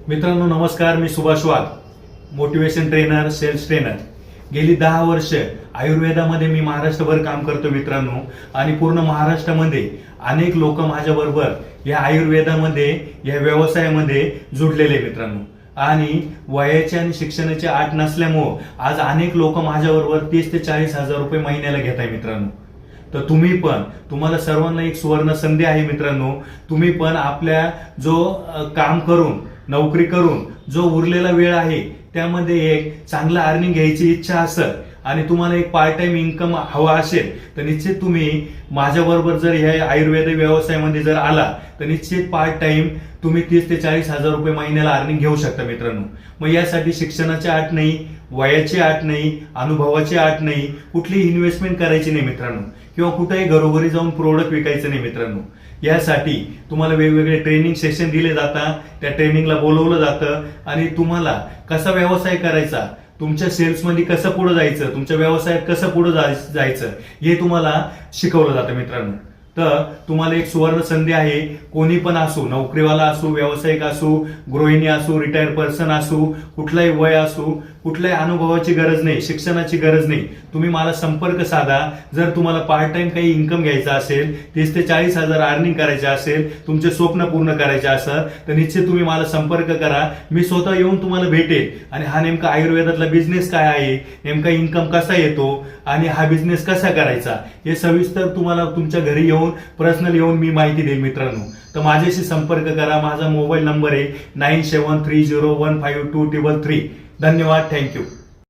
मित्रांनो नमस्कार, मी सुभाष वाघ, motivation trainer, cells trainer. गेली 10 वर्ष आयुर्वेदामध्ये मी महाराष्ट्रभर काम करतो मित्रांनो. आणि पूर्ण महाराष्ट्रामध्ये अनेक लोक माझ्याबरोबर या आयुर्वेदामध्ये या व्यवसायामध्ये जुडलेले मित्रांनो. आणि वयाची आणि शिक्षणाची आट नसल्यामुळं आज अनेक लोक माझ्याबरोबर 30 ते 40 हजार रुपये महिन्याला घेत आहे मित्रांनो. तर तुम्ही पण, तुम्हाला सर्वांना एक सुवर्ण संधी आहे मित्रांनो. तुम्ही पण आपल्या जो काम करून, नोकरी करून जो उरलेला वेळ आहे त्यामध्ये एक चांगला अर्निंग घ्यायची इच्छा असेल आणि तुम्हाला एक पार्ट टाइम इन्कम हवा असेल तर निश्चित तुम्ही माझ्याबरोबर जर ह्या आयुर्वेद व्यवसायामध्ये जर आला तर निश्चित पार्ट टाइम तुम्ही 30 ते 40 हजार रुपये महिन्याला अर्निंग घेऊ शकता मित्रांनो. मग यासाठी शिक्षणाची आट नाही, वयाची आट नाही, अनुभवाची आट नाही, कुठलीही इन्व्हेस्टमेंट करायची नाही मित्रांनो, किंवा कुठेही घरोघरी जाऊन प्रोडक्ट विकायचं नाही मित्रांनो. यासाठी तुम्हाला वेगवेगळे ट्रेनिंग सेशन दिले जातात, त्या ट्रेनिंगला बोलवलं जातं आणि तुम्हाला कसा व्यवसाय करायचा, तुमच्या सेल्समध्ये कसं पुढे जायचं, तुमच्या व्यवसायात कसं पुढे जायचं हे तुम्हाला शिकवलं जातं मित्रांनो. तर तुम्हाला एक सुवर्ण संधी आहे. कोणी पण असो, नोकरीवाला असो, व्यावसायिक असो, गृहिणी असो, रिटायर्ड पर्सन असो, कुठलाही वय असो, कुठल्याही अनुभवाची गरज नाही, शिक्षणाची गरज नाही. तुम्ही मला संपर्क साधा. जर तुम्हाला पार्ट टाइम काही इन्कम घ्यायचा असेल, 30 ते 40 हजार अर्निंग करायचे असेल, तुमचे स्वप्न पूर्ण करायचे असेल तर निश्चित तुम्ही मला संपर्क करा. मी स्वतः येऊन तुम्हाला भेटेल आणि हा नेमका आयुर्वेदातला बिझनेस काय आहे, नेमका इन्कम कसा येतो आणि हा बिझनेस कसा करायचा हे सविस्तर तुम्हाला तुमच्या घरी येऊन, पर्सनल येऊन मी माहिती देईल मित्रांनो. तर माझ्याशी संपर्क करा. माझा मोबाईल नंबर आहे 9730152333. धन्यवाद. थँक्यू.